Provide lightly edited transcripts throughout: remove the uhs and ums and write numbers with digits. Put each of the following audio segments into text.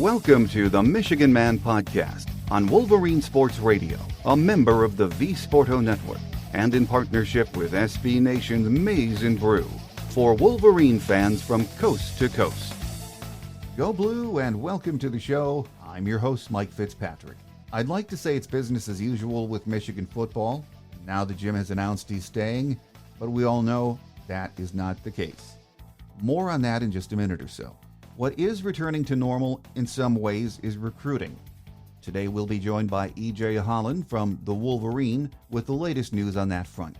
Welcome to the Michigan Man Podcast on Wolverine Sports Radio, a member of the V Sporto Network, and in partnership with SB Nation's Maize and Brew, for Wolverine fans from coast to coast. Go Blue and welcome to the show. I'm your host, Mike Fitzpatrick. I'd like to say it's business as usual with Michigan football. Now that Jim has announced he's staying, but we all know that is not the case. More on that in just a minute or so. What is returning to normal in some ways is recruiting. Today we'll be joined by EJ Holland from the Wolverine with the latest news on that front.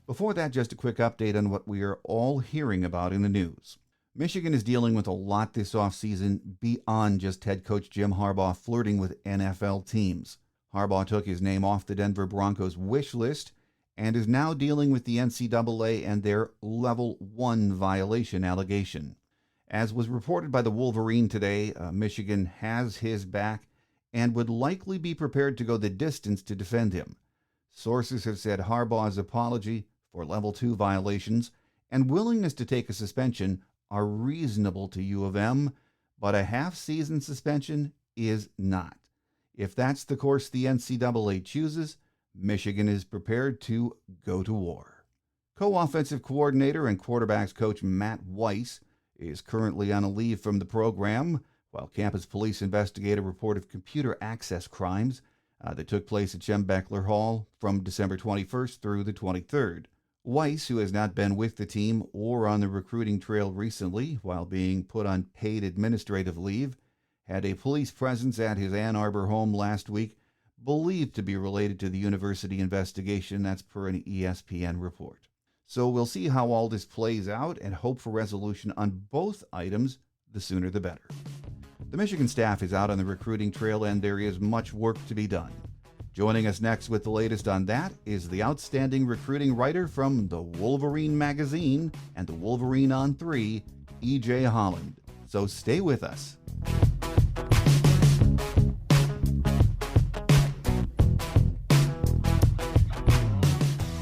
Before that, just a quick update on what we are all hearing about in the news. Michigan is dealing with a lot this offseason beyond just head coach Jim Harbaugh flirting with NFL teams. Harbaugh took his name off the Denver Broncos wish list and is now dealing with the NCAA and their Level 1 violation allegation. As was reported by the Wolverine today, Michigan has his back and would likely be prepared to go the distance to defend him. Sources have said Harbaugh's apology for Level 2 violations and willingness to take a suspension are reasonable to U of M, but a half-season suspension is not. If that's the course the NCAA chooses, Michigan is prepared to go to war. Co-offensive coordinator and quarterbacks coach Matt Weiss is currently on a leave from the program, while campus police investigate a report of computer access crimes that took place at Schembechler Hall from December 21st through the 23rd. Weiss, who has not been with the team or on the recruiting trail recently while being put on paid administrative leave, had a police presence at his Ann Arbor home last week, believed to be related to the university investigation. That's per an ESPN report. So we'll see how all this plays out and hope for resolution on both items, the sooner the better. The Michigan staff is out on the recruiting trail and there is much work to be done. Joining us next with the latest on that is the outstanding recruiting writer from the Wolverine magazine and the Wolverine on 3, EJ Holland. So stay with us.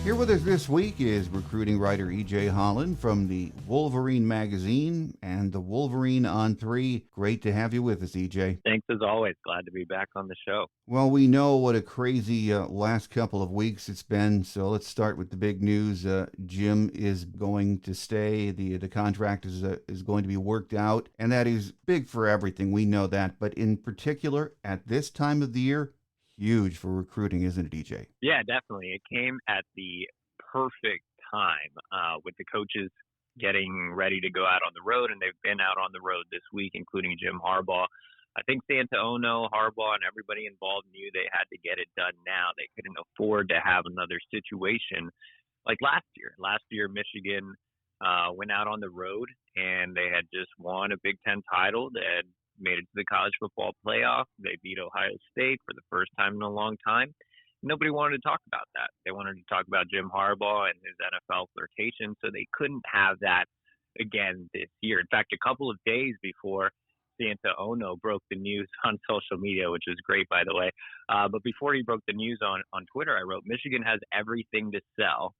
Here with us this week is recruiting writer EJ Holland from the Wolverine magazine and the Wolverine on 3. Great to have you with us, EJ. Thanks as always. Glad to be back on the show. Well, we know what a crazy last couple of weeks it's been, so let's start with the big news. Jim is going to stay. The contract is going to be worked out, and that is big for everything. We know that, but in particular, at this time of the year, huge for recruiting, isn't it, EJ? Yeah, definitely. It came at the perfect time with the coaches getting ready to go out on the road, and they've been out on the road this week, including Jim Harbaugh. I think Santaono, Harbaugh, and everybody involved knew they had to get it done now. They couldn't afford to have another situation like last year. Last year, Michigan went out on the road, and they had just won a Big Ten title. They had made it to the college football playoff. They beat Ohio State for the first time in a long time. Nobody wanted to talk about that. They wanted to talk about Jim Harbaugh and his NFL flirtation, so they couldn't have that again this year. In fact, a couple of days before Santaono broke the news on social media, which was great, by the way, but before he broke the news on Twitter, I wrote, Michigan has everything to sell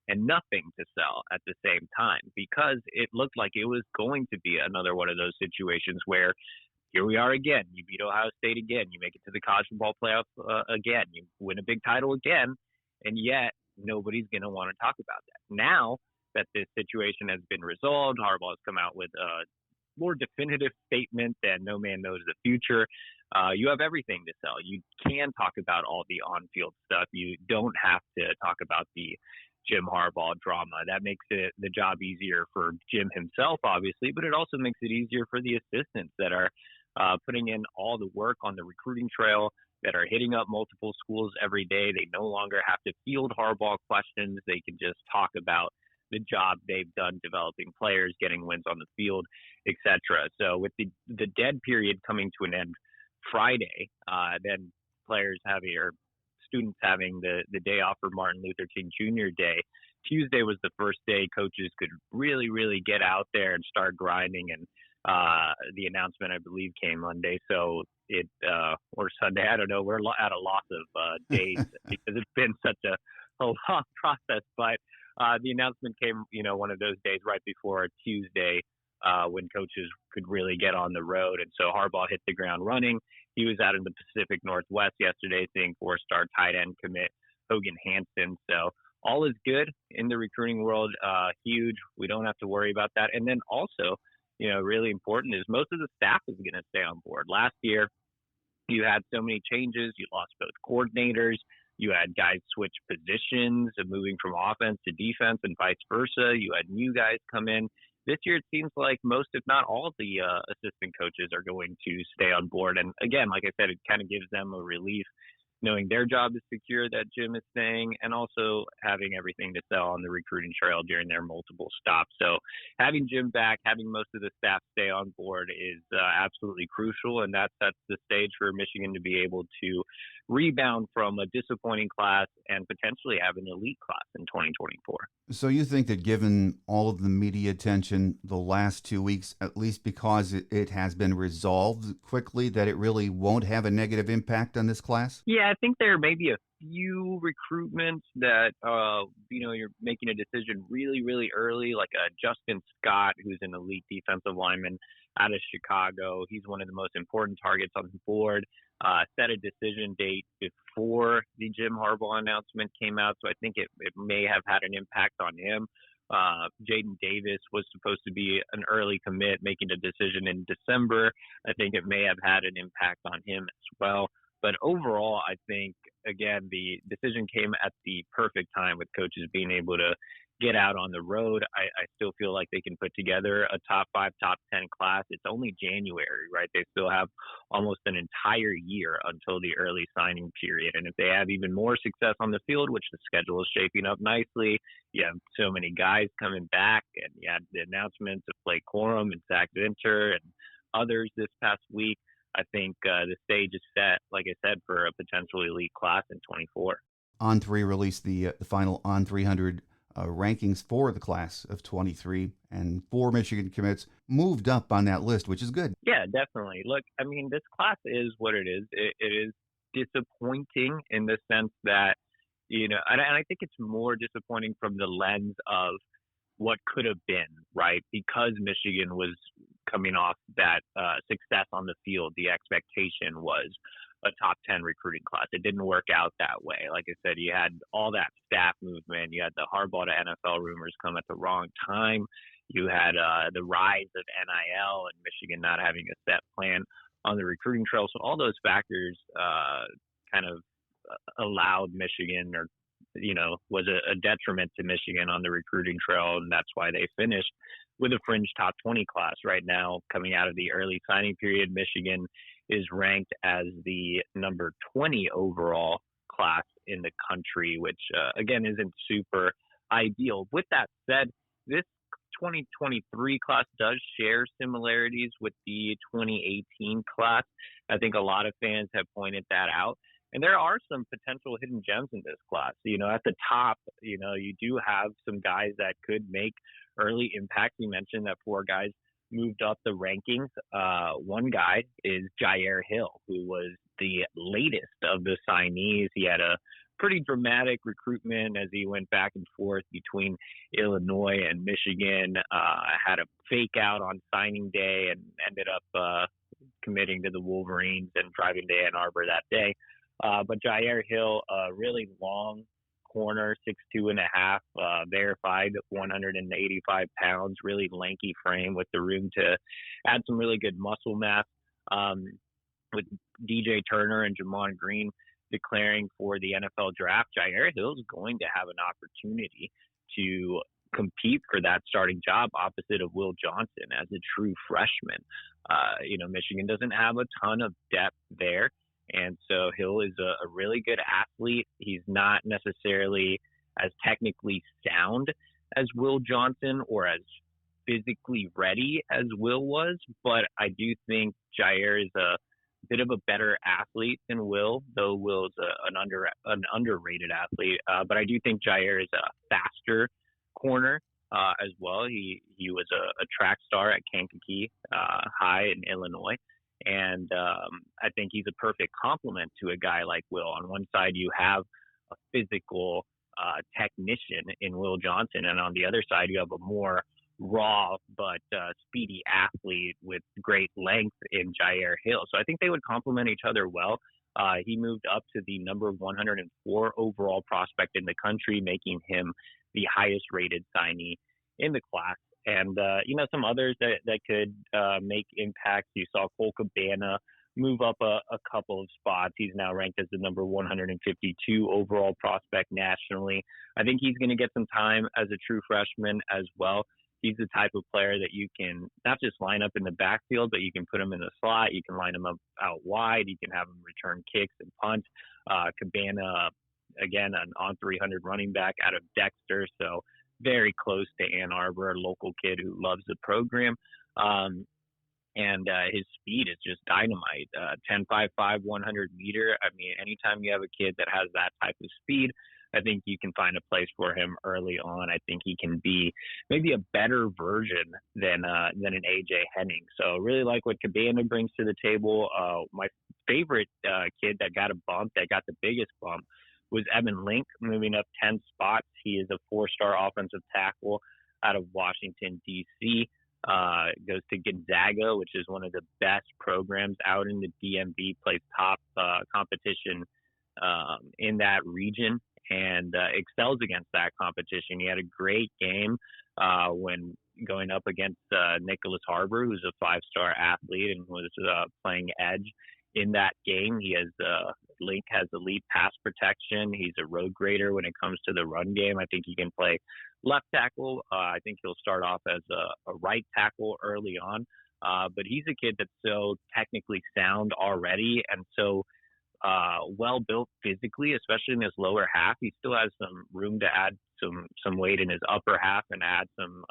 and nothing to sell at the same time, because it looked like it was going to be another one of those situations where here we are again. You beat Ohio State again. You make it to the college football playoff again. You win a big title again, and yet nobody's going to want to talk about that. Now that this situation has been resolved, Harbaugh has come out with a more definitive statement that no man knows the future. You have everything to sell. You can talk about all the on-field stuff. You don't have to talk about the Jim Harbaugh drama. That makes it the job easier for Jim himself, obviously, but it also makes it easier for the assistants that are putting in all the work on the recruiting trail, that are hitting up multiple schools every day. They no longer have to field Harbaugh questions. They can just talk about the job they've done developing players, getting wins on the field, etc. So with the dead period coming to an end Friday, then players having or students having the day off for Martin Luther King Jr. Day. Tuesday was the first day coaches could really, really get out there and start grinding. And the announcement, I believe, came Monday. So or Sunday, I don't know. We're at a loss of days because it's been such a long process. But the announcement came, one of those days right before Tuesday when coaches could really get on the road. And so Harbaugh hit the ground running. He was out in the Pacific Northwest yesterday seeing 4-star tight end commit Hogan Hansen. So all is good in the recruiting world. Huge. We don't have to worry about that. And then also, really important is most of the staff is going to stay on board. Last year, you had so many changes. You lost both coordinators. You had guys switch positions, moving from offense to defense and vice versa. You had new guys come in. This year, it seems like most, if not all, of the assistant coaches are going to stay on board. And again, like I said, it kind of gives them a relief knowing their job is secure, that Jim is staying, and also having everything to sell on the recruiting trail during their multiple stops. So having Jim back, having most of the staff stay on board is absolutely crucial, and that sets the stage for Michigan to be able to rebound from a disappointing class and potentially have an elite class in 2024. So you think that given all of the media attention the last 2 weeks, at least because it has been resolved quickly, that it really won't have a negative impact on this class? Yeah, I think there may be a few recruitments that, you're making a decision really, really early, like Justin Scott, who's an elite defensive lineman out of Chicago. He's one of the most important targets on the board. Set a decision date before the Jim Harbaugh announcement came out, so I think it may have had an impact on him. Jaden Davis was supposed to be an early commit, making a decision in December. I think it may have had an impact on him as well. But overall, I think, again, the decision came at the perfect time with coaches being able to get out on the road. I still feel like they can put together a top 5, top 10 class. It's only January, right? They still have almost an entire year until the early signing period. And if they have even more success on the field, which the schedule is shaping up nicely, you have so many guys coming back, and you had the announcements of Blake Corum and Zach Vinter and others this past week. I think the stage is set, like I said, for a potential elite class in 24. On3 released the final On300 rankings for the class of 23, and 4 Michigan commits moved up on that list, which is good. Yeah, definitely. Look, I mean, this class is what it is. It is disappointing in the sense that, and I think it's more disappointing from the lens of what could have been, right? Because Michigan was coming off that success on the field, the expectation was a top 10 recruiting class. It didn't work out that way. Like I said, you had all that staff movement. You had the Harbaugh to NFL rumors come at the wrong time. You had the rise of NIL and Michigan not having a set plan on the recruiting trail. So all those factors kind of allowed Michigan, or was a detriment to Michigan on the recruiting trail, and that's why they finished with a fringe top 20 class. Right now, coming out of the early signing period, Michigan is ranked as the number 20 overall class in the country, which, again, isn't super ideal. With that said, this 2023 class does share similarities with the 2018 class. I think a lot of fans have pointed that out. And there are some potential hidden gems in this class. At the top, you do have some guys that could make early impact. You mentioned that 4 guys moved up the rankings. One guy is Jair Hill, who was the latest of the signees. He had a pretty dramatic recruitment as he went back and forth between Illinois and Michigan, had a fake out on signing day and ended up committing to the Wolverines and driving to Ann Arbor that day. But Jair Hill, really long corner, 6'2.5", verified 185 pounds, really lanky frame with the room to add some really good muscle mass. With DJ Turner and Jamon Green declaring for the NFL draft, Jair Hill is going to have an opportunity to compete for that starting job opposite of Will Johnson as a true freshman. Michigan doesn't have a ton of depth there. And so Hill is a really good athlete. He's not necessarily as technically sound as Will Johnson or as physically ready as Will was, but I do think Jair is a bit of a better athlete than Will, though Will's an underrated athlete. But I do think Jair is a faster corner as well. He was a track star at Kankakee High in Illinois. And I think he's a perfect complement to a guy like Will. On one side, you have a physical technician in Will Johnson, and on the other side, you have a more raw but speedy athlete with great length in Jair Hill. So I think they would complement each other well. He moved up to the number 104 overall prospect in the country, making him the highest rated signee in the class. And, some others that could make impacts. You saw Cole Cabana move up a couple of spots. He's now ranked as the number 152 overall prospect nationally. I think he's going to get some time as a true freshman as well. He's the type of player that you can not just line up in the backfield, but you can put him in the slot. You can line him up out wide. You can have him return kicks and punt. Cabana, again, an on 300 running back out of Dexter. So very close to Ann Arbor, a local kid who loves the program. And his speed is just dynamite. 10.55, 100 meter. I mean, anytime you have a kid that has that type of speed, I think you can find a place for him early on. I think he can be maybe a better version than an AJ Henning. So really like what Cabana brings to the table. My favorite kid that got a bump, that got the biggest bump, was Evan Link, moving up 10 spots. He is a 4-star offensive tackle out of Washington, D.C. Goes to Gonzaga, which is one of the best programs out in the DMV, plays top competition in that region, and excels against that competition. He had a great game when going up against Nicholas Harbor, who's a 5-star athlete and was playing edge in that game. Link has elite pass protection. He's a road grader when it comes to the run game. I think he can play left tackle. I think he'll start off as a right tackle early on. But he's a kid that's so technically sound already and so well built physically, especially in his lower half. He still has some room to add some weight in his upper half and add some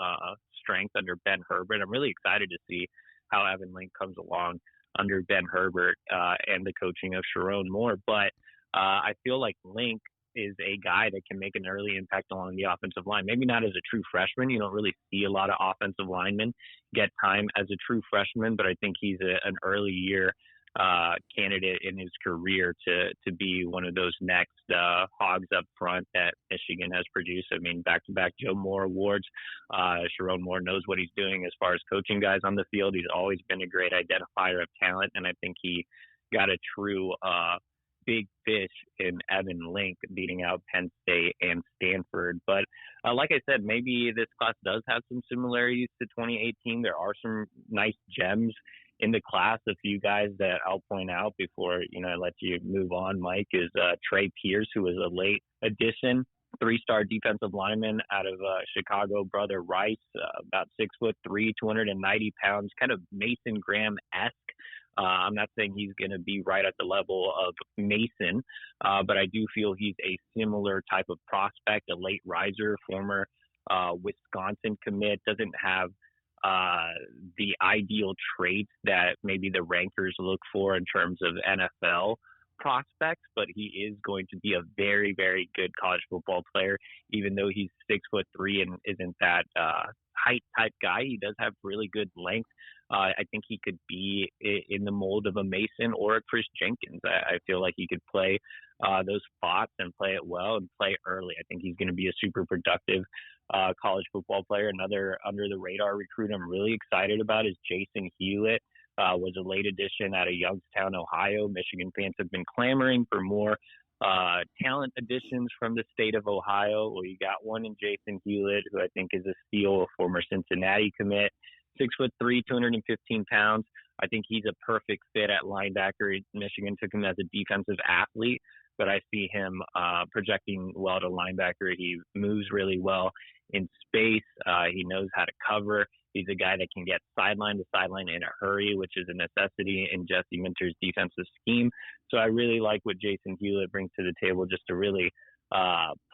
strength under Ben Herbert. I'm really excited to see how Evan Link comes along under Ben Herbert and the coaching of Sharon Moore. But I feel like Link is a guy that can make an early impact along the offensive line. Maybe not as a true freshman. You don't really see a lot of offensive linemen get time as a true freshman, but I think he's an early year candidate in his career to be one of those next hogs up front that Michigan has produced. I mean, back-to-back Joe Moore awards. Sharon Moore knows what he's doing as far as coaching guys on the field. He's always been a great identifier of talent, and I think he got a true big fish in Evan Link, beating out Penn State and Stanford. But like I said, maybe this class does have some similarities to 2018. There are some nice gems in the class. A few guys that I'll point out before I let you move on, Mike, is Trey Pierce, who was a late addition, 3-star defensive lineman out of Chicago. Brother Rice, about 6'3", 290 pounds, kind of Mason Graham-esque. I'm not saying he's going to be right at the level of Mason, but I do feel he's a similar type of prospect, a late riser, former Wisconsin commit, doesn't have the ideal traits that maybe the rankers look for in terms of NFL prospects, but he is going to be a very, very good college football player, even though he's 6'3" and isn't that height type guy. He does have really good length. I think he could be in the mold of a Mason or a Chris Jenkins. I feel like he could play those spots and play it well and play early. I think he's going to be a super productive college football player. Another under the radar recruit I'm really excited about is Jason Hewlett. Was a late addition out of Youngstown, Ohio. Michigan fans have been clamoring for more talent additions from the state of Ohio. Well, you got one in Jason Hewlett, who I think is a steal, a former Cincinnati commit, 6'3", 215 pounds. I think he's a perfect fit at linebacker. Michigan took him as a defensive athlete, but I see him projecting well to linebacker. He moves really well in space. He knows how to cover. He's a guy that can get sideline to sideline in a hurry, which is a necessity in Jesse Minter's defensive scheme. So I really like what Jason Hewlett brings to the table, just a really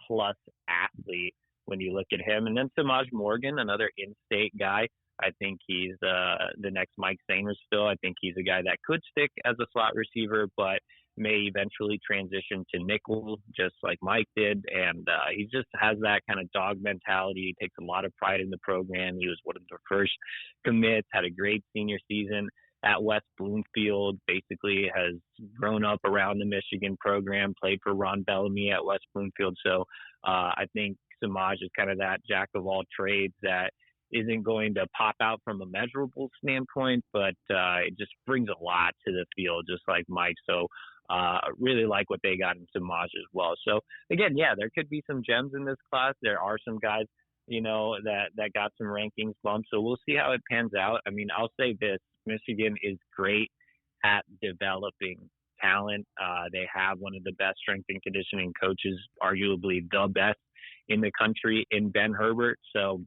plus athlete when you look at him. And then Samaj Morgan, another in-state guy. I think he's the next Mike Sainrisville. I think he's a guy that could stick as a slot receiver, but may eventually transition to nickel, just like Mike did. And he just has that kind of dog mentality. He takes a lot of pride in the program. He was one of the first commits, had a great senior season at West Bloomfield, basically has grown up around the Michigan program, played for Ron Bellamy at West Bloomfield. So I think Samaj is kind of that jack of all trades that isn't going to pop out from a measurable standpoint, but it just brings a lot to the field, just like Mike. So really like what they got in Samaj as well. So again, yeah, there could be some gems in this class. There are some guys, that got some rankings bumps. So we'll see how it pans out. I mean, I'll say this: Michigan is great at developing talent. They have one of the best strength and conditioning coaches, arguably the best in the country, in Ben Herbert. So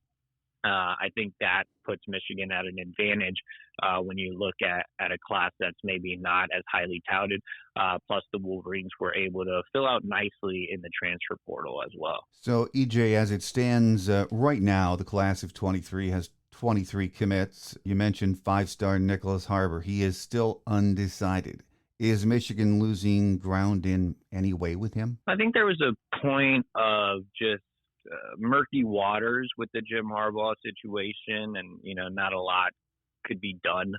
I think that puts Michigan at an advantage when you look at a class that's maybe not as highly touted. Plus, the Wolverines were able to fill out nicely in the transfer portal as well. So, EJ, as it stands right now, the class of 23 has 23 commits. You mentioned five-star Nicholas Harbor. He is still undecided. Is Michigan losing ground in any way with him? I think there was a point of just murky waters with the Jim Harbaugh situation, and not a lot could be done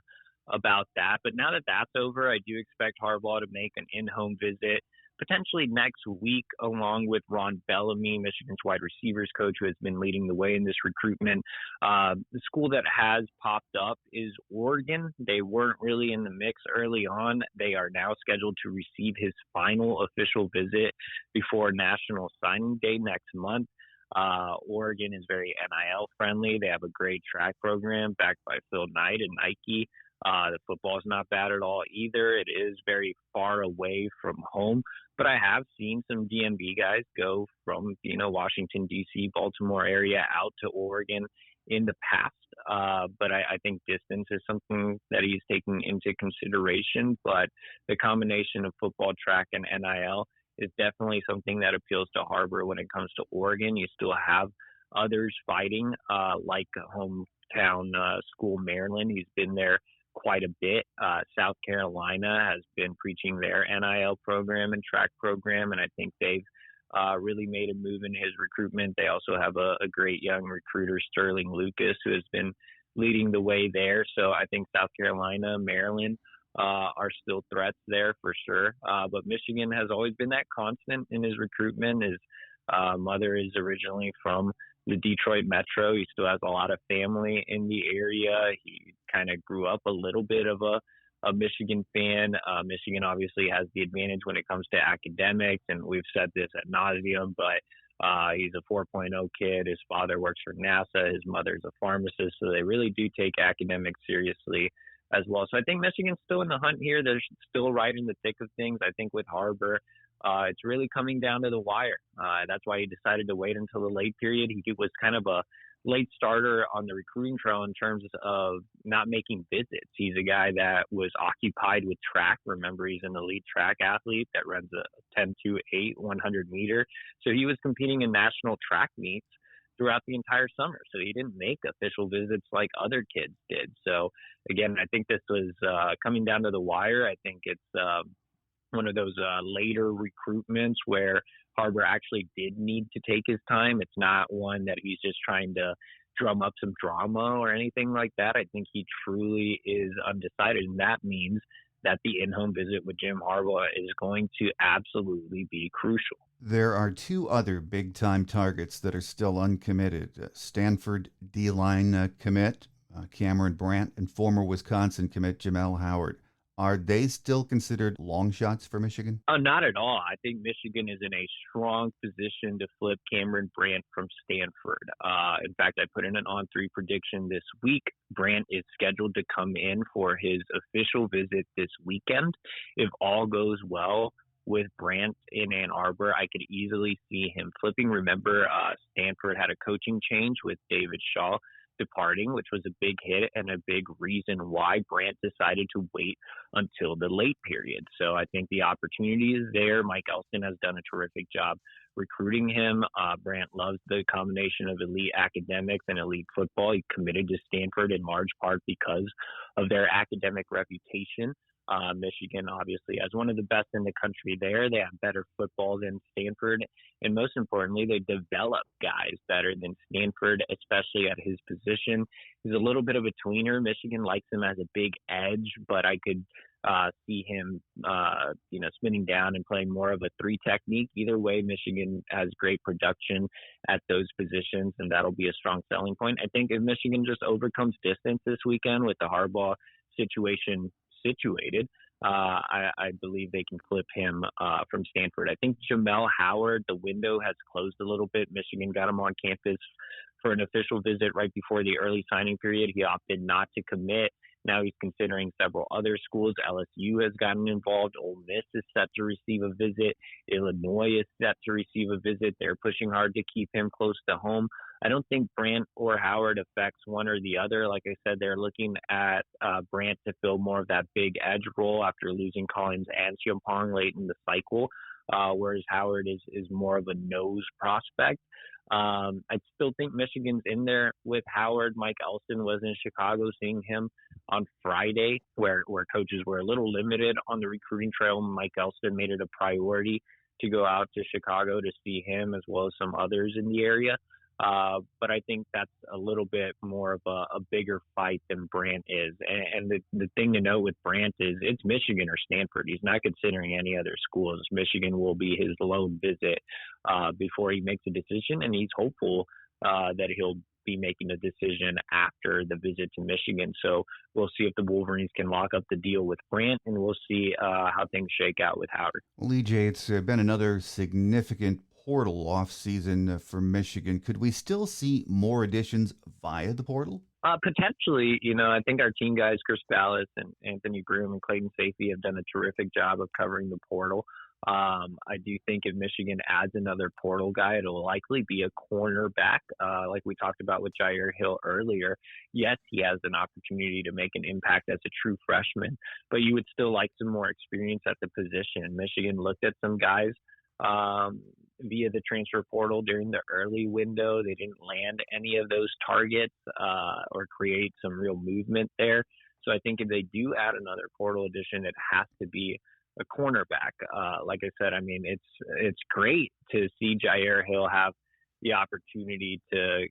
about that. But now that that's over, I do expect Harbaugh to make an in-home visit potentially next week, along with Ron Bellamy, Michigan's wide receivers coach, who has been leading the way in this recruitment. The school that has popped up is Oregon. They weren't really in the mix early on. They are now scheduled to receive his final official visit before National Signing Day next month. Oregon is very NIL friendly. They have a great track program backed by Phil Knight and Nike. The football is not bad at all either. It is very far away from home, but I have seen some DMV guys go from, Washington, D.C., Baltimore area out to Oregon in the past. But I think distance is something that he's taking into consideration. But the combination of football, track, and NIL is definitely something that appeals to Harbor when it comes to Oregon. You still have others fighting, like hometown school Maryland. He's been there quite a bit. South Carolina has been preaching their NIL program and track program, and I think they've really made a move in his recruitment. They also have a great young recruiter, Sterling Lucas, who has been leading the way there. So I think South Carolina, Maryland are still threats there for sure. But Michigan has always been that constant in his recruitment. His mother is originally from the Detroit Metro. He still has a lot of family in the area. He kind of grew up a little bit of a Michigan fan. Michigan obviously has the advantage when it comes to academics, and we've said this ad nauseum, but he's a 4.0 kid. His father works for NASA. His mother's a pharmacist, so they really do take academics seriously as well. So I think Michigan's still in the hunt here. They're still right in the thick of things. I think with Harbor, it's really coming down to the wire. That's why he decided to wait until the late period. He was kind of a late starter on the recruiting trail in terms of not making visits. He's a guy that was occupied with track. Remember, he's an elite track athlete that runs a 10-2-8 100 meter. So he was competing in national track meets throughout the entire summer. So he didn't make official visits like other kids did. So again, I think this was coming down to the wire. I think it's one of those later recruitments where Harbor actually did need to take his time. It's not one that he's just trying to drum up some drama or anything like that. I think he truly is undecided, and that means that the in-home visit with Jim Harbaugh is going to absolutely be crucial. There are two other big-time targets that are still uncommitted. Stanford D-line commit Cameron Brandt and former Wisconsin commit Jamel Howard. Are they still considered long shots for Michigan? Not at all. I think Michigan is in a strong position to flip Cameron Brandt from Stanford. In fact, I put in an on-3 prediction this week. Brandt is scheduled to come in for his official visit this weekend. If all goes well with Brandt in Ann Arbor, I could easily see him flipping. Remember, Stanford had a coaching change with David Shaw departing, which was a big hit and a big reason why Brandt decided to wait until the late period. So I think the opportunity is there. Mike Elston has done a terrific job recruiting him. Brandt loves the combination of elite academics and elite football. He committed to Stanford in large part because of their academic reputation. Michigan obviously has one of the best in the country there. They have better football than Stanford. And most importantly, they develop guys better than Stanford, especially at his position. He's a little bit of a tweener. Michigan likes him as a big edge, but I could see him, spinning down and playing more of a 3 technique. Either way, Michigan has great production at those positions, and that'll be a strong selling point. I think if Michigan just overcomes distance this weekend with the Harbaugh situation situated, I believe they can flip him from Stanford. I think Jamel Howard, the window has closed a little bit. Michigan got him on campus for an official visit right before the early signing period. He opted not to commit. Now he's considering several other schools. LSU has gotten involved. Ole Miss is set to receive a visit. Illinois is set to receive a visit. They're pushing hard to keep him close to home. I don't think Brandt or Howard affects one or the other. Like I said, they're looking at Brandt to fill more of that big edge role after losing Collins and Chiampong late in the cycle, whereas Howard is more of a nose prospect. I still think Michigan's in there with Howard. Mike Elston was in Chicago seeing him on Friday, where coaches were a little limited on the recruiting trail. Mike Elston made it a priority to go out to Chicago to see him as well as some others in the area. But I think that's a little bit more of a bigger fight than Brandt is. And the thing to note with Brandt is it's Michigan or Stanford. He's not considering any other schools. Michigan will be his lone visit before he makes a decision, and he's hopeful that he'll be making a decision after the visit to Michigan. So we'll see if the Wolverines can lock up the deal with Brandt, and we'll see how things shake out with Howard. Well, EJ, it's been another significant portal off season for Michigan. Could we still see more additions via the portal? Potentially. I think our team guys, Chris Ballas and Anthony Broom and Clayton Safety, have done a terrific job of covering the portal. I do think if Michigan adds another portal guy, it'll likely be a cornerback, like we talked about with Jair Hill earlier. Yes, he has an opportunity to make an impact as a true freshman, but you would still like some more experience at the position. Michigan looked at some guys via the transfer portal during the early window. They didn't land any of those targets or create some real movement there. So I think if they do add another portal addition, it has to be a cornerback. Like I said, I mean, it's great to see Jair Hill have the opportunity to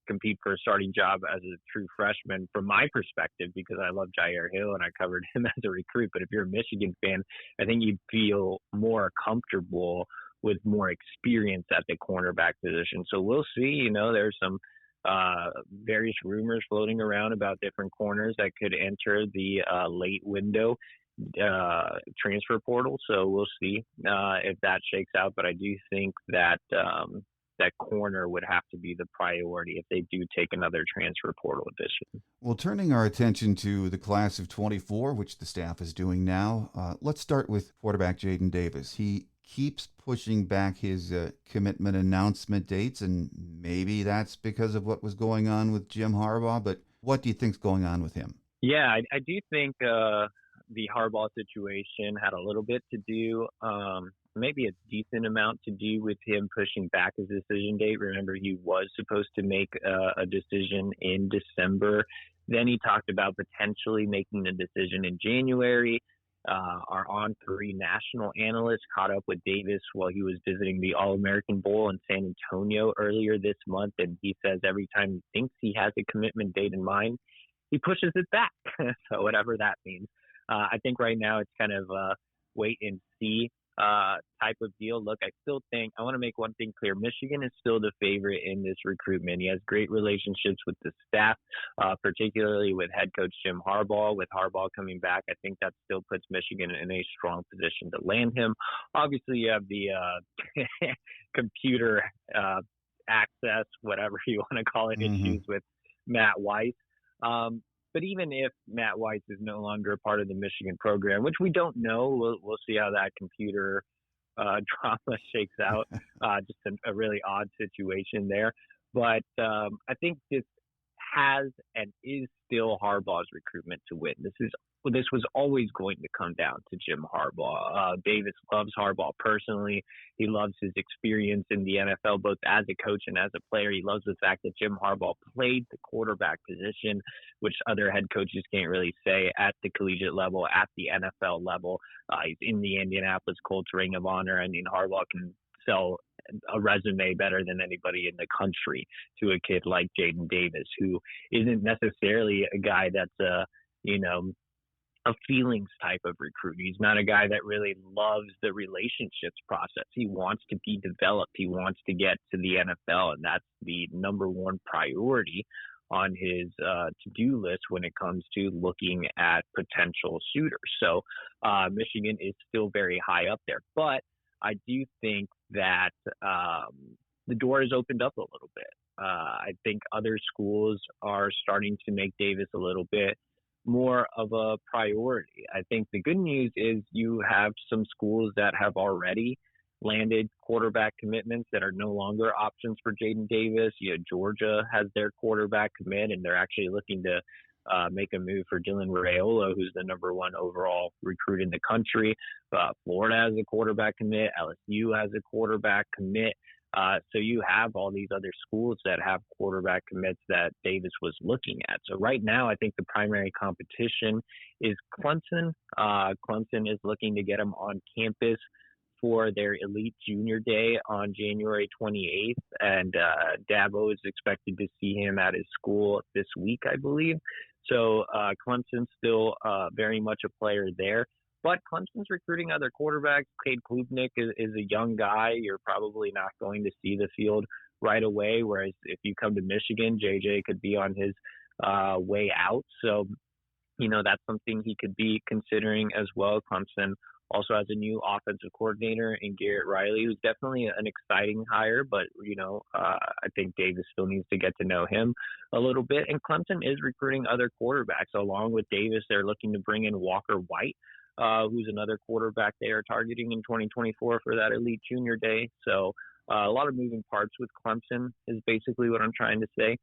compete for a starting job as a true freshman from my perspective, because I love Jair Hill and I covered him as a recruit. But if you're a Michigan fan, I think you'd feel more comfortable with more experience at the cornerback position. So we'll see. There's some various rumors floating around about different corners that could enter the late window transfer portal. So we'll see if that shakes out. But I do think that that corner would have to be the priority if they do take another transfer portal addition. Well, turning our attention to the class of 24, which the staff is doing now, let's start with quarterback Jaden Davis. He keeps pushing back his commitment announcement dates, and maybe that's because of what was going on with Jim Harbaugh, but what do you think's going on with him? Yeah, I do think the Harbaugh situation had a little bit to do, maybe a decent amount to do with him pushing back his decision date. Remember, he was supposed to make a decision in December. Then he talked about potentially making the decision in January. Our On3 national analyst caught up with Davis while he was visiting the All-American Bowl in San Antonio earlier this month, and he says every time he thinks he has a commitment date in mind, he pushes it back. So whatever that means. I think right now it's kind of a wait and see type of deal. Look, I still think I want to make one thing clear. Michigan is still the favorite in this recruitment. He has great relationships with the staff, particularly with head coach Jim Harbaugh. With Harbaugh coming back, I think that still puts Michigan in a strong position to land him. Obviously, you have the computer access, whatever you want to call it, issues with Matt Weiss. But even if Matt Weiss is no longer a part of the Michigan program, which we don't know, we'll see how that computer drama shakes out. Just a really odd situation there. But I think this has and is still Harbaugh's recruitment to win. This was always going to come down to Jim Harbaugh. Davis loves Harbaugh personally. He loves his experience in the NFL, both as a coach and as a player. He loves the fact that Jim Harbaugh played the quarterback position, which other head coaches can't really say at the collegiate level, at the NFL level. He's in the Indianapolis Colts Ring of Honor. I mean, Harbaugh can sell a resume better than anybody in the country to a kid like Jaden Davis, who isn't necessarily a guy that's a feelings type of recruit. He's not a guy that really loves the relationships process. He wants to be developed. He wants to get to the NFL, and that's the number one priority on his to-do list when it comes to looking at potential suitors. So Michigan is still very high up there. But I do think that the door has opened up a little bit. I think other schools are starting to make Davis a little bit more of a priority. I think the good news is you have some schools that have already landed quarterback commitments that are no longer options for Jaden Davis. Georgia has their quarterback commit, and they're actually looking to make a move for Dylan Raiola, who's the number one overall recruit in the country. Florida has a quarterback commit. LSU has a quarterback commit. So you have all these other schools that have quarterback commits that Davis was looking at. So right now, I think the primary competition is Clemson. Clemson is looking to get him on campus for their Elite Junior Day on January 28th. And Dabo is expected to see him at his school this week, I believe. So Clemson's still very much a player there. But Clemson's recruiting other quarterbacks. Cade Klubnik is a young guy. You're probably not going to see the field right away, whereas if you come to Michigan, JJ could be on his way out. So, that's something he could be considering as well. Clemson also has a new offensive coordinator in Garrett Riley, who's definitely an exciting hire, but, I think Davis still needs to get to know him a little bit. And Clemson is recruiting other quarterbacks. Along with Davis, they're looking to bring in Walker White, who's another quarterback they are targeting in 2024 for that Elite Junior Day. So a lot of moving parts with Clemson is basically what I'm trying to say.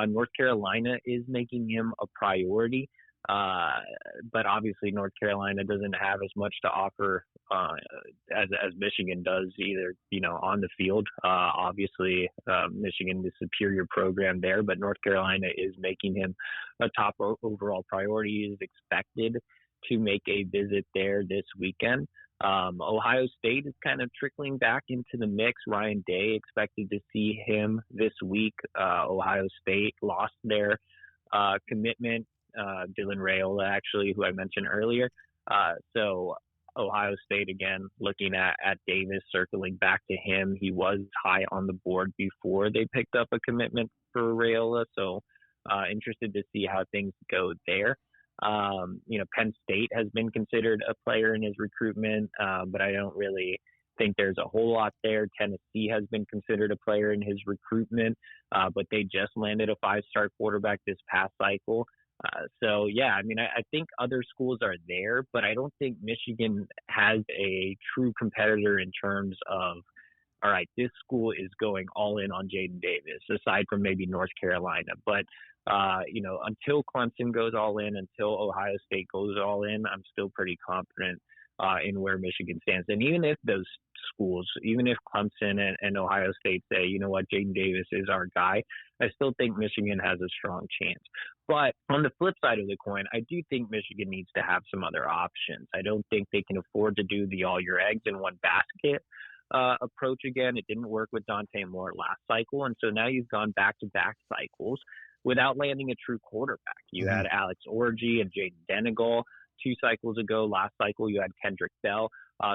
North Carolina is making him a priority. But obviously North Carolina doesn't have as much to offer as Michigan does either, on the field. Obviously, Michigan is a superior program there, but North Carolina is making him a top overall priority. He is expected to make a visit there this weekend. Ohio State is kind of trickling back into the mix. Ryan Day expected to see him this week. Ohio State lost their commitment, Dylan Raiola, actually, who I mentioned earlier. So Ohio State, again, looking at Davis, circling back to him. He was high on the board before they picked up a commitment for Raiola. So interested to see how things go there. Penn State has been considered a player in his recruitment, but I don't really think there's a whole lot there. Tennessee has been considered a player in his recruitment, but they just landed a 5-star quarterback this past cycle. I think other schools are there, but I don't think Michigan has a true competitor in terms of, all right, this school is going all in on Jaden Davis, aside from maybe North Carolina. But, until Clemson goes all in, until Ohio State goes all in, I'm still pretty confident in where Michigan stands. And even if those schools, even if Clemson and Ohio State say, you know what, Jaden Davis is our guy, I still think Michigan has a strong chance. But on the flip side of the coin, I do think Michigan needs to have some other options. I don't think they can afford to do the all your eggs in one basket approach again. It didn't work with Dante Moore last cycle. And so now you've gone back-to-back cycles without landing a true quarterback. You had Alex Orji and Jaden Denegal 2 cycles ago. Last cycle, you had Kendrick Bell.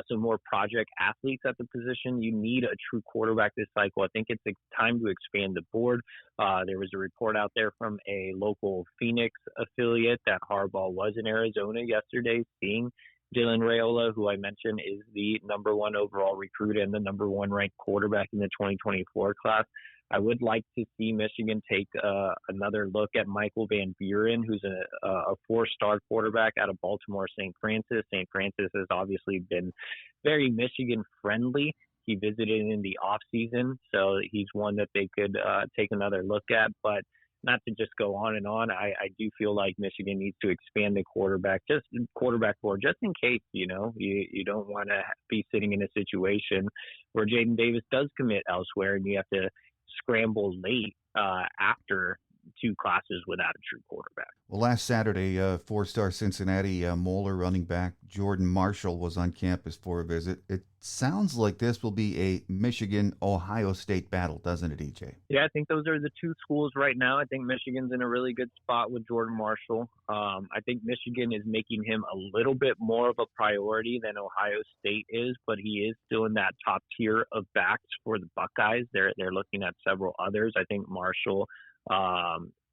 So more project athletes at the position. You need a true quarterback this cycle. I think it's time to expand the board. There was a report out there from a local Phoenix affiliate that Harbaugh was in Arizona yesterday seeing Dylan Raiola, who I mentioned is the number 1 overall recruit and the number 1 ranked quarterback in the 2024 class. I would like to see Michigan take another look at Michael Van Buren, who's a 4-star quarterback out of Baltimore St. Francis. St. Francis has obviously been very Michigan friendly. He visited in the offseason, so he's one that they could take another look at. But not to just go on and on, I do feel like Michigan needs to expand the quarterback board just in case, you don't want to be sitting in a situation where Jaden Davis does commit elsewhere and you have to scramble late after two classes without a true quarterback. Well, last Saturday, four-star Cincinnati Moeller running back Jordan Marshall was on campus for a visit. It sounds like this will be a Michigan-Ohio State battle, doesn't it, EJ? Yeah, I think those are the two schools right now. I think Michigan's in a really good spot with Jordan Marshall. I think Michigan is making him a little bit more of a priority than Ohio State is, but he is still in that top tier of backs for the Buckeyes. They're looking at several others. I think Marshall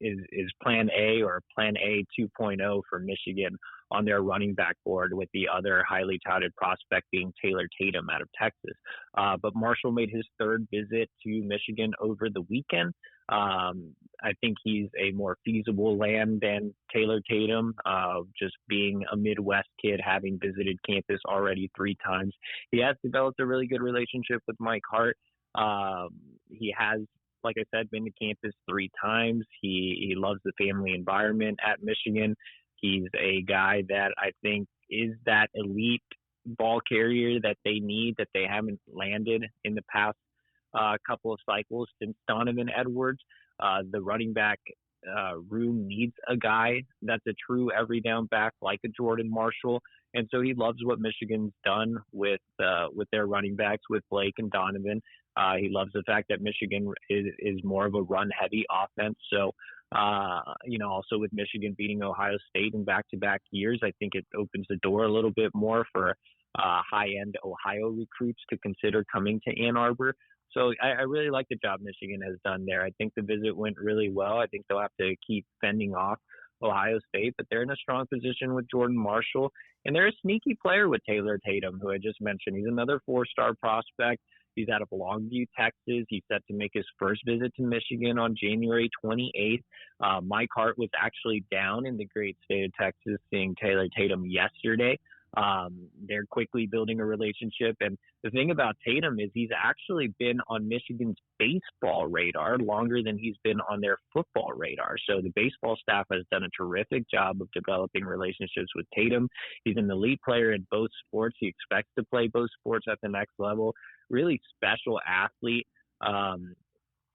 is Plan A or Plan A 2.0 for Michigan on their running back board, with the other highly touted prospect being Taylor Tatum out of Texas. But Marshall made his third visit to Michigan over the weekend. I think he's a more feasible land than Taylor Tatum, just being a Midwest kid, having visited campus already 3 times. He has developed a really good relationship with Mike Hart. He has, like I said, been to campus 3 times. He loves the family environment at Michigan. He's a guy that I think is that elite ball carrier that they need, that they haven't landed in the past couple of cycles since Donovan Edwards. The running back room needs a guy that's a true every down back like a Jordan Marshall. And so he loves what Michigan's done with their running backs, with Blake and Donovan. He loves the fact that Michigan is more of a run-heavy offense. So, also with Michigan beating Ohio State in back-to-back years, I think it opens the door a little bit more for high-end Ohio recruits to consider coming to Ann Arbor. So I really like the job Michigan has done there. I think the visit went really well. I think they'll have to keep fending off Ohio State, but they're in a strong position with Jordan Marshall. And they're a sneaky player with Taylor Tatum, who I just mentioned. He's another 4-star prospect. He's out of Longview, Texas. He's set to make his first visit to Michigan on January 28th. Mike Hart was actually down in the great state of Texas seeing Taylor Tatum yesterday. They're quickly building a relationship. And the thing about Tatum is he's actually been on Michigan's baseball radar longer than he's been on their football radar. So the baseball staff has done a terrific job of developing relationships with Tatum. He's an elite player in both sports. He expects to play both sports at the next level. Really special athlete.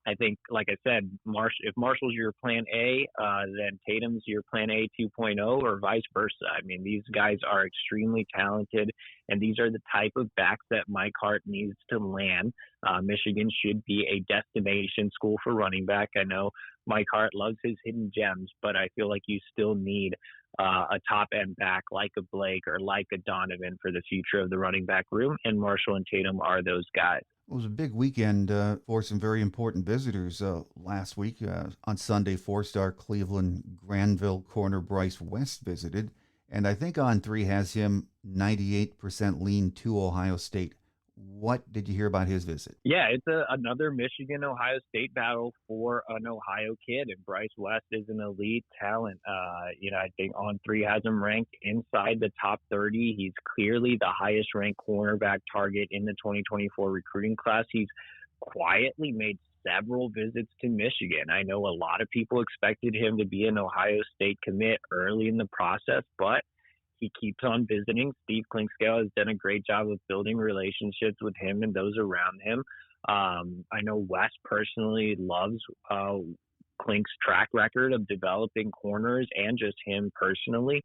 I think, like I said, if Marshall's your plan A, then Tatum's your plan A 2.0 or vice versa. I mean, these guys are extremely talented, and these are the type of backs that Mike Hart needs to land. Michigan should be a destination school for running back. I know Mike Hart loves his hidden gems, but I feel like you still need a top-end back like a Blake or like a Donovan for the future of the running back room, and Marshall and Tatum are those guys. It was a big weekend for some very important visitors last week. On Sunday, 4-star Cleveland Granville corner Bryce West visited, and I think On 3 has him 98% lean to Ohio State. What did you hear about his visit? Yeah, it's another Michigan-Ohio State battle for an Ohio kid, and Bryce West is an elite talent. I think On 3 has him ranked inside the top 30. He's clearly the highest-ranked cornerback target in the 2024 recruiting class. He's quietly made several visits to Michigan. I know a lot of people expected him to be an Ohio State commit early in the process, but he keeps on visiting. Steve Klinkscale has done a great job of building relationships with him and those around him. I know Wes personally loves Klink's track record of developing corners and just him personally.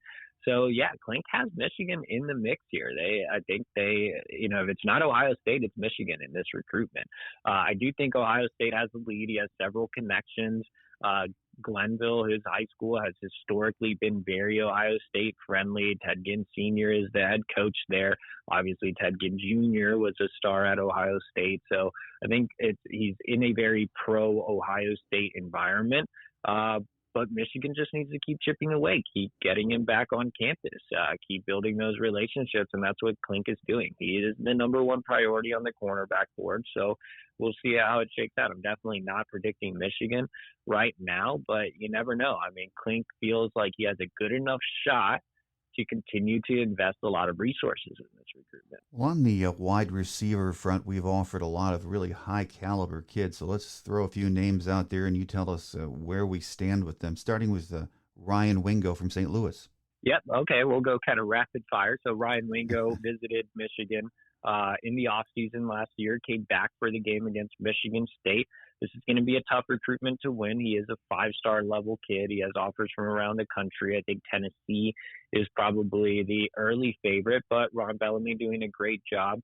So, yeah, Klink has Michigan in the mix here. I think if it's not Ohio State, it's Michigan in this recruitment. I do think Ohio State has the lead. He has several connections. Glenville, his high school, has historically been very Ohio State friendly. Ted Ginn Sr. is the head coach there. Obviously, Ted Ginn Jr. was a star at Ohio State. So I think he's in a very pro-Ohio State environment. But Michigan just needs to keep chipping away, keep getting him back on campus, keep building those relationships, and that's what Klink is doing. He is the number one priority on the cornerback board, so we'll see how it shakes out. I'm definitely not predicting Michigan right now, but you never know. I mean, Klink feels like he has a good enough shot to continue to invest a lot of resources in this recruitment. Well, on the wide receiver front, we've offered a lot of really high-caliber kids, so let's throw a few names out there, and you tell us where we stand with them, starting with Ryan Wingo from St. Louis. Yep, okay, we'll go kind of rapid fire. So Ryan Wingo visited Michigan in the offseason last year, came back for the game against Michigan State. This is going to be a tough recruitment to win. He is a five-star level kid. He has offers from around the country. I think Tennessee is probably the early favorite, but Ron Bellamy doing a great job.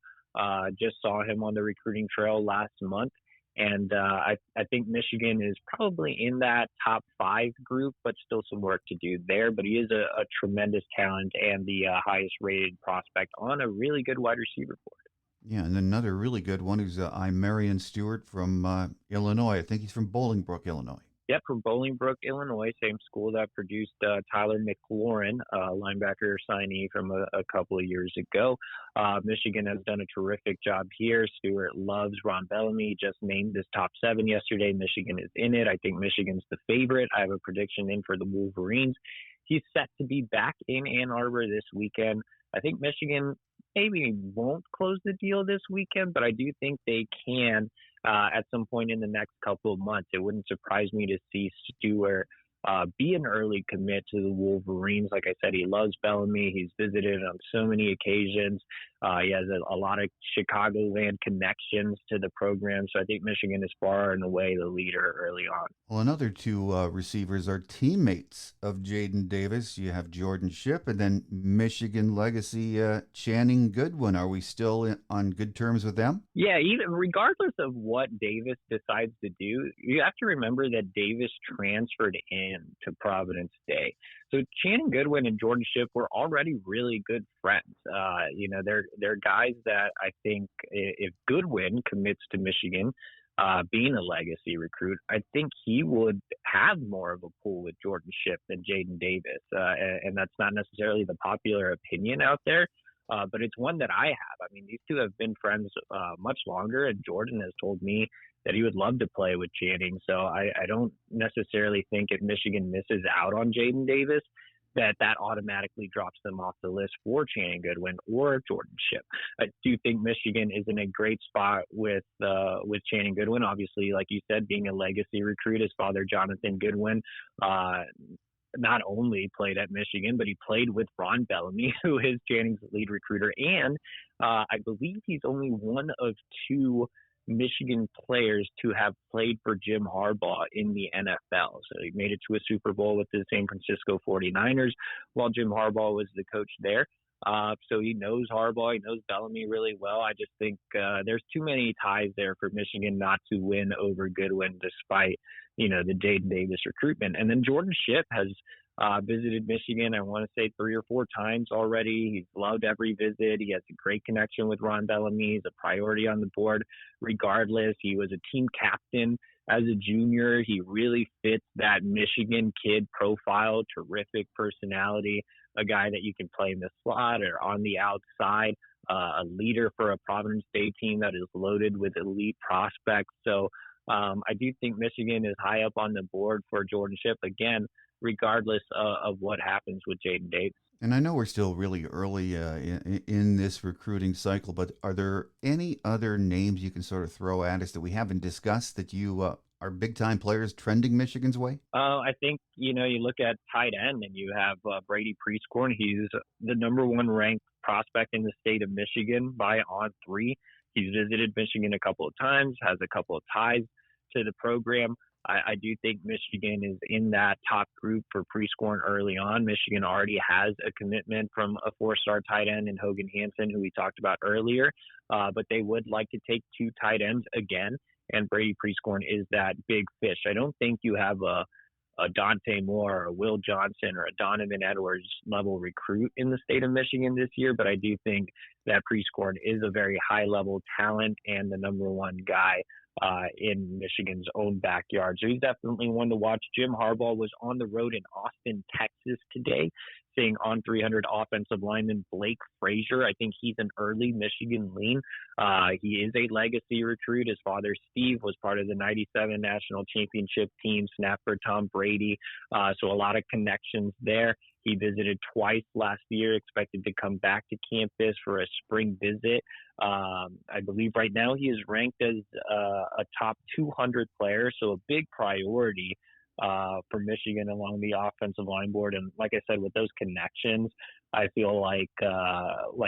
Just saw him on the recruiting trail last month. And I think Michigan is probably in that top 5 group, but still some work to do there. But he is a tremendous talent and the highest rated prospect on a really good wide receiver board. Yeah, and another really good one is I'm Marion Stewart from Illinois. I think he's from Bolingbrook, Illinois. Yep, from Bolingbrook, Illinois, same school that produced Tyler McLaurin, linebacker signee from a couple of years ago. Michigan has done a terrific job here. Stewart loves Ron Bellamy. Just named this top 7 yesterday. Michigan is in it. I think Michigan's the favorite. I have a prediction in for the Wolverines. He's set to be back in Ann Arbor this weekend. I think Michigan maybe won't close the deal this weekend, but I do think they can at some point in the next couple of months. It wouldn't surprise me to see Stewart be an early commit to the Wolverines. Like I said, he loves Bellamy. He's visited on so many occasions. He has a lot of Chicagoland connections to the program. So I think Michigan is far and away the leader early on. Well, another 2 receivers are teammates of Jaden Davis. You have Jordan Shipp and then Michigan legacy Channing Goodwin. Are we still on good terms with them? Yeah, even regardless of what Davis decides to do, you have to remember that Davis transferred in to Providence Day. So Channing Goodwin and Jordan Shipp were already really good friends. They're guys that I think if Goodwin commits to Michigan, being a legacy recruit, I think he would have more of a pull with Jordan Shipp than Jaden Davis. And that's not necessarily the popular opinion out there, but it's one that I have. I mean, these two have been friends much longer, and Jordan has told me that he would love to play with Channing. So I don't necessarily think if Michigan misses out on Jaden Davis, that automatically drops them off the list for Channing Goodwin or Jordan Shipp. I do think Michigan is in a great spot with Channing Goodwin. Obviously, like you said, being a legacy recruit, his father, Jonathan Goodwin, not only played at Michigan, but he played with Ron Bellamy, who is Channing's lead recruiter. And I believe he's only one of 2 Michigan players to have played for Jim Harbaugh in the NFL. So he made it to a Super Bowl with the San Francisco 49ers while Jim Harbaugh was the coach there. So he knows Harbaugh, he knows Bellamy really well. I just think there's too many ties there for Michigan not to win over Goodwin despite, the Jaden Davis recruitment. And then Jordan Shipp has visited Michigan, I want to say 3 or 4 times already. He's loved every visit. He has a great connection with Ron Bellamy. He's a priority on the board regardless. He was a team captain as a junior. He really fits that Michigan kid profile, terrific personality, a guy that you can play in the slot or on the outside, a leader for a Providence Day team that is loaded with elite prospects. So I do think Michigan is high up on the board for Jordan Shipp, again, regardless of what happens with Jaden Davis. And I know we're still really early in this recruiting cycle, but are there any other names you can sort of throw at us that we haven't discussed that you are big-time players trending Michigan's way? I think, you look at tight end and you have Brady Prescorn. He's the number 1 ranked prospect in the state of Michigan by On3. He's visited Michigan a couple of times, has a couple of ties to the program. I do think Michigan is in that top group for Prescorn early on. Michigan already has a commitment from a 4-star tight end in Hogan Hansen, who we talked about earlier, but they would like to take 2 tight ends again, and Brady Prescorn is that big fish. I don't think you have a Dante Moore or a Will Johnson or a Donovan Edwards level recruit in the state of Michigan this year, but I do think that Prescorn is a very high-level talent and the number 1 guy in Michigan's own backyard. So he's definitely one to watch. Jim Harbaugh was on the road in Austin, Texas today, seeing on 300 offensive lineman Blake Frazier. I think he's an early Michigan lean. He is a legacy recruit. His father, Steve, was part of the 97 national championship team, snapped for Tom Brady. So a lot of connections there. He visited twice last year, expected to come back to campus for a spring visit. I believe right now he is ranked as a top 200 player, so a big priority for Michigan along the offensive line board. And like I said, with those connections, I feel like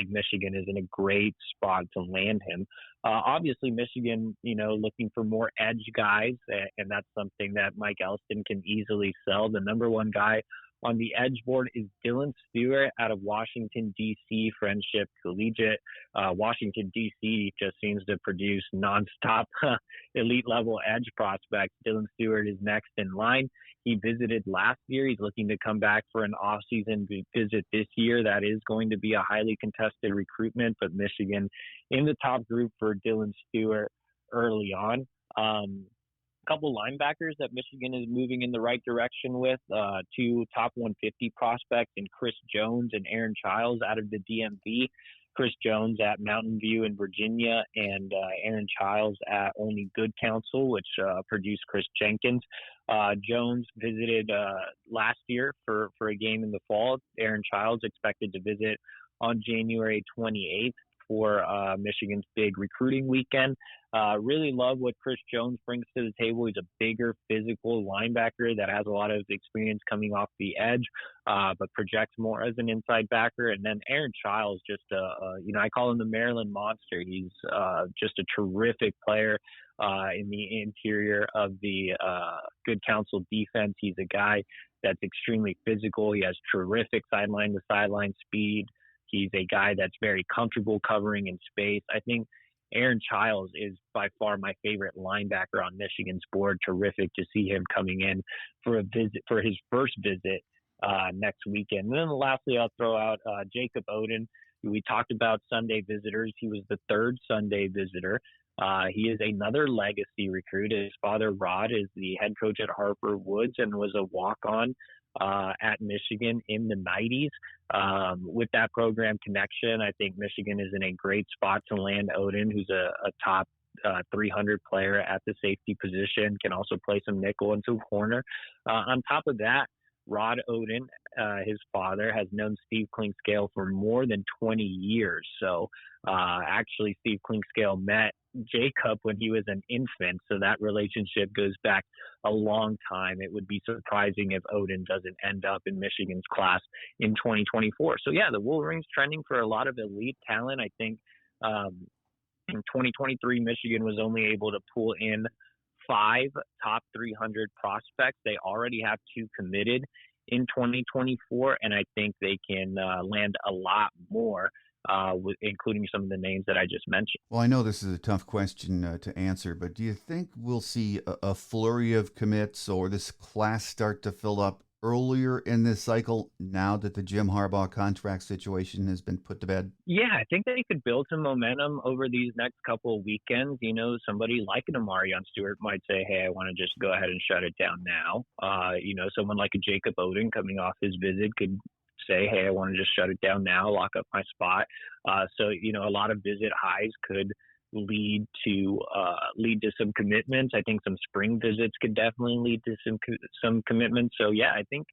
Michigan is in a great spot to land him. Obviously, Michigan, looking for more edge guys, and that's something that Mike Elston can easily sell. The number one guy on the edge board is Dylan Stewart out of Washington, D.C., Friendship Collegiate. Washington, D.C. just seems to produce nonstop elite-level edge prospects. Dylan Stewart is next in line. He visited last year. He's looking to come back for an off-season visit this year. That is going to be a highly contested recruitment, but Michigan in the top group for Dylan Stewart early on. Couple linebackers that Michigan is moving in the right direction with, two top 150 prospects in Chris Jones and Aaron Childs out of the DMV. Chris Jones at Mountain View in Virginia, and Aaron Childs at Only Good Counsel, which produced Chris Jenkins. Jones visited last year for a game in the fall. Aaron Childs expected to visit on January 28th for Michigan's big recruiting weekend. Really love what Chris Jones brings to the table. He's a bigger, physical linebacker that has a lot of experience coming off the edge, but projects more as an inside backer. And then Aaron Childs, just I call him the Maryland Monster. He's just a terrific player in the interior of the Good Counsel defense. He's a guy that's extremely physical. He has terrific sideline-to-sideline speed. He's a guy that's very comfortable covering in space. I think Aaron Childs is by far my favorite linebacker on Michigan's board. Terrific to see him coming in for his first visit next weekend. And then lastly, I'll throw out Jacob Oden, who we talked about Sunday visitors. He was the third Sunday visitor. He is another legacy recruit. His father, Rod, is the head coach at Harper Woods and was a walk-on at Michigan in the 90s. With that program connection, I think Michigan is in a great spot to land Oden, who's a top 300 player at the safety position, can also play some nickel and some corner. On top of that, Rod Oden, his father, has known Steve Clinkscale for more than 20 years. So actually, Steve Clinkscale met Jacob when he was an infant, so that relationship goes back a long time. It would be surprising if Oden doesn't end up in Michigan's class in 2024. So yeah, the Wolverines trending for a lot of elite talent. I think in 2023, Michigan was only able to pull in 5 top 300 prospects. They already have 2 committed in 2024, and I think they can land a lot more, including some of the names that I just mentioned. Well, I know this is a tough question to answer, but do you think we'll see a flurry of commits or this class start to fill up earlier in this cycle now that the Jim Harbaugh contract situation has been put to bed? Yeah, I think they could build some momentum over these next couple of weekends. Somebody like an Amarion Stewart might say, hey, I want to just go ahead and shut it down now. Someone like a Jacob Oden coming off his visit could say, hey, I want to just shut it down now, lock up my spot. So a lot of visit highs could lead to some commitments. I think some spring visits could definitely lead to some commitments. So yeah, I think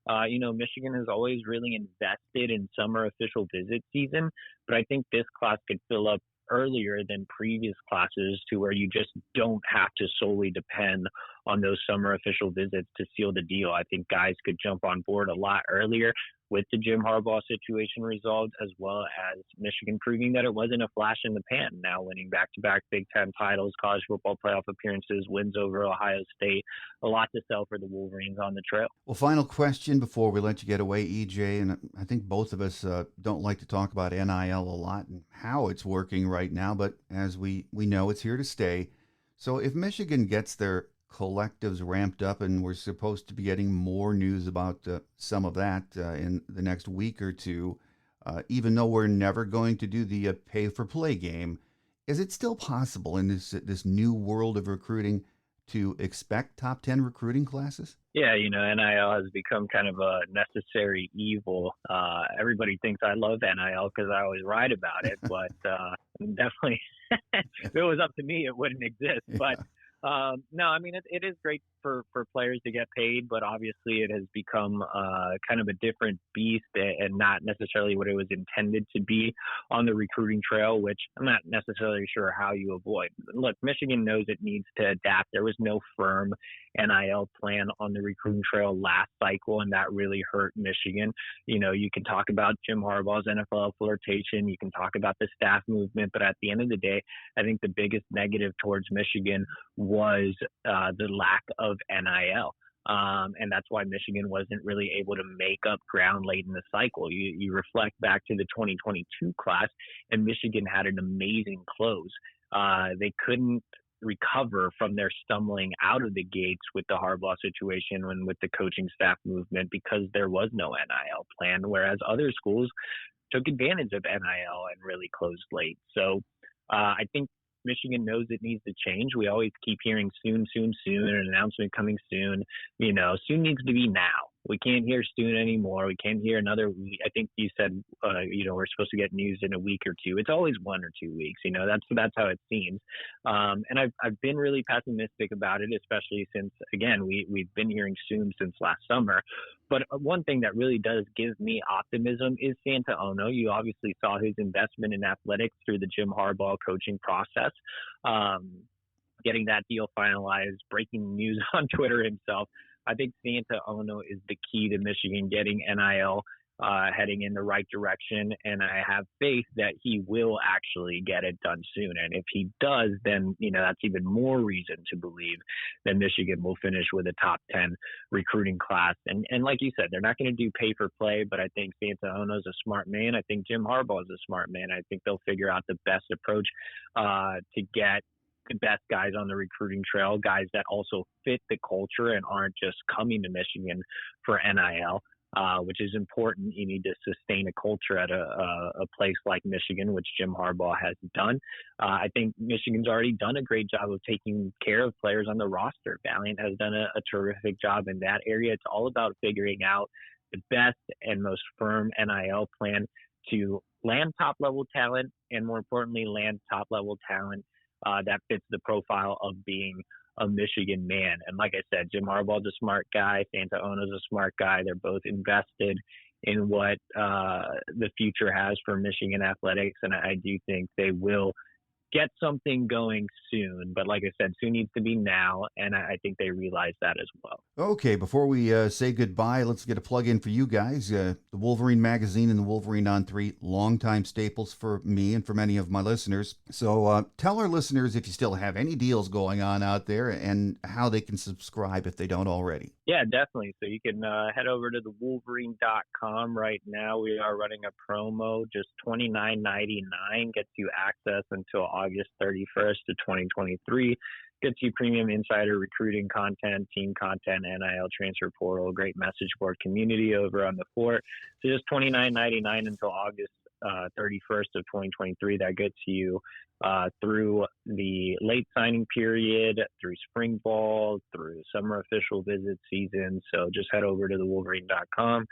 Michigan has always really invested in summer official visit season, but I think this class could fill up earlier than previous classes to where you just don't have to solely depend on those summer official visits to seal the deal. I think guys could jump on board a lot earlier with the Jim Harbaugh situation resolved, as well as Michigan proving that it wasn't a flash in the pan, now winning back-to-back Big Ten titles, college football playoff appearances, wins over Ohio State. A lot to sell for the Wolverines on the trail. Well, final question before we let you get away, EJ, and I think both of us don't like to talk about NIL a lot and how it's working right now, but as we know, it's here to stay. So if Michigan gets their collectives ramped up, and we're supposed to be getting more news about some of that in the next week or two, even though we're never going to do the pay-for-play game, is it still possible in this new world of recruiting to expect top 10 recruiting classes? Yeah, NIL has become kind of a necessary evil. Everybody thinks I love NIL because I always write about it, but definitely, if it was up to me, it wouldn't exist. But no, I mean, it is great for players to get paid, but obviously it has become kind of a different beast and not necessarily what it was intended to be on the recruiting trail, which I'm not necessarily sure how you avoid. Look, Michigan knows it needs to adapt. There was no firm NIL plan on the recruiting trail last cycle, and that really hurt Michigan. You can talk about Jim Harbaugh's NFL flirtation, you can talk about the staff movement, but at the end of the day, I think the biggest negative towards Michigan was the lack of NIL. And that's why Michigan wasn't really able to make up ground late in the cycle. You reflect back to the 2022 class, and Michigan had an amazing close. They couldn't recover from their stumbling out of the gates with the Harbaugh situation and with the coaching staff movement because there was no NIL plan, whereas other schools took advantage of NIL and really closed late. So I think Michigan knows it needs to change. We always keep hearing soon, an announcement coming soon. Soon needs to be now. We can't hear soon anymore. We can't hear another week. I think you said, we're supposed to get news in a week or two. It's always 1 or 2 weeks. That's how it seems. And I've been really pessimistic about it, especially since, again, we've been hearing soon since last summer. But one thing that really does give me optimism is Santa Ono. You obviously saw his investment in athletics through the Jim Harbaugh coaching process. Getting that deal finalized, breaking news on Twitter himself. I think Santa Ono is the key to Michigan getting NIL heading in the right direction, and I have faith that he will actually get it done soon. And if he does, then that's even more reason to believe that Michigan will finish with a top 10 recruiting class. And like you said, they're not going to do pay for play, but I think Santa Ono's a smart man. I think Jim Harbaugh is a smart man. I think they'll figure out the best approach to get the best guys on the recruiting trail, guys that also fit the culture and aren't just coming to Michigan for NIL, which is important. You need to sustain a culture at a place like Michigan, which Jim Harbaugh has done. I think Michigan's already done a great job of taking care of players on the roster. Valiant has done a terrific job in that area. It's all about figuring out the best and most firm NIL plan to land top-level talent and, more importantly, land top-level talent that fits the profile of being a Michigan man. And like I said, Jim Harbaugh's a smart guy. Santa Ono's a smart guy. They're both invested in what the future has for Michigan athletics. And I do think they will get something going soon. But like I said, soon needs to be now. And I think they realize that as well. Okay, before we say goodbye, let's get a plug in for you guys. The Wolverine magazine and the Wolverine on 3, longtime staples for me and for many of my listeners. So tell our listeners if you still have any deals going on out there and how they can subscribe if they don't already. Yeah, definitely. So you can head over to thewolverine.com right now. We are running a promo, just $29.99, gets you access until August 31st of 2023. Gets you premium insider recruiting content, team content, NIL transfer portal, great message board community over on the fort. So just $29.99 until August 31st of 2023. That gets you through the late signing period, through spring ball, through summer official visit season. So just head over to thewolverine.com.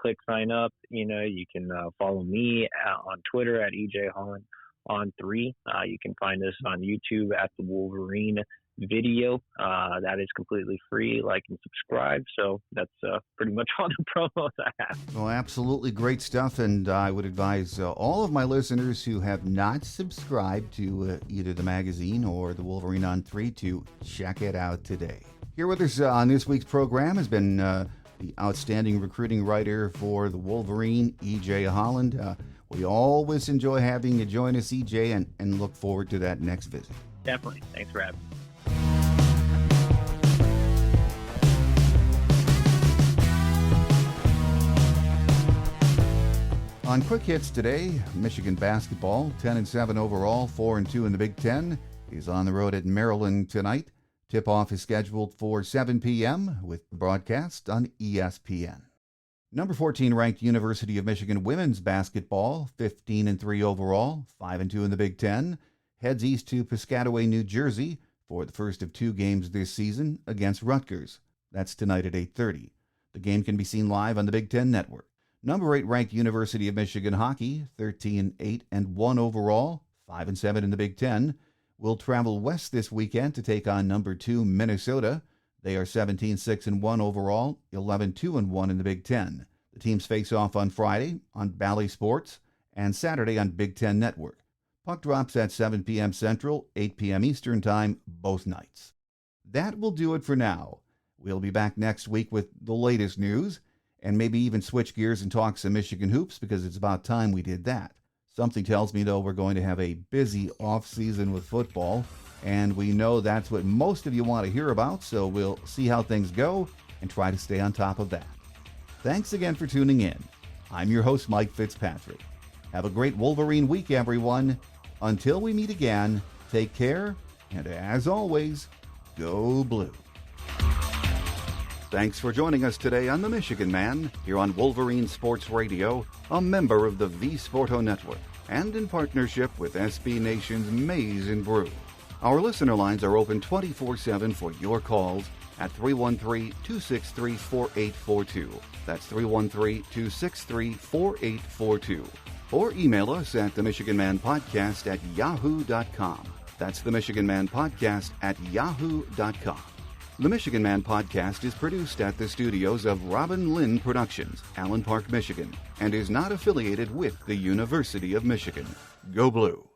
Click sign up. You can follow me on Twitter at EJ Holland on 3. You can find us on YouTube at the Wolverine video. That is completely free. Like and subscribe. So that's pretty much all the promos I have. Well, absolutely great stuff. And I would advise all of my listeners who have not subscribed to either the magazine or the Wolverine on 3 to check it out today. Here with us on this week's program has been the outstanding recruiting writer for the Wolverine, EJ Holland. We always enjoy having you join us, EJ, and look forward to that next visit. Definitely. Thanks for having me. On Quick Hits today, Michigan basketball, 10-7 overall, 4-2 in the Big Ten, is on the road at Maryland tonight. Tip-off is scheduled for 7 p.m. with broadcast on ESPN. Number 14 ranked University of Michigan women's basketball, 15-3 overall, 5-2 in the Big Ten, heads east to Piscataway, New Jersey for the first of 2 games this season against Rutgers. That's tonight at 8:30. The game can be seen live on the Big Ten Network. Number 8 ranked University of Michigan hockey, 13-8-1 overall, 5-7 in the Big Ten, will travel west this weekend to take on number 2 Minnesota. They are 17-6-1 overall, 11-2-1 in the Big Ten. The teams face off on Friday on Bally Sports and Saturday on Big Ten Network. Puck drops at 7 p.m. Central, 8 p.m. Eastern Time, both nights. that will do it for now. We'll be back next week with the latest news and maybe even switch gears and talk some Michigan hoops because it's about time we did that. Something tells me, though, we're going to have a busy off-season with football, and we know that's what most of you want to hear about, so we'll see how things go and try to stay on top of that. Thanks again for tuning in. I'm your host, Mike Fitzpatrick. Have a great Wolverine week, everyone. Until we meet again, take care, and as always, go blue. Thanks for joining us today on The Michigan Man, here on Wolverine Sports Radio, a member of the V Sporto Network, and in partnership with SB Nation's Maize and Brew. Our listener lines are open 24/7 for your calls at 313-263-4842. That's 313-263-4842. Or email us at themichiganmanpodcast@yahoo.com. That's themichiganmanpodcast@yahoo.com. The Michigan Man Podcast is produced at the studios of Robin Lynn Productions, Allen Park, Michigan, and is not affiliated with the University of Michigan. Go Blue!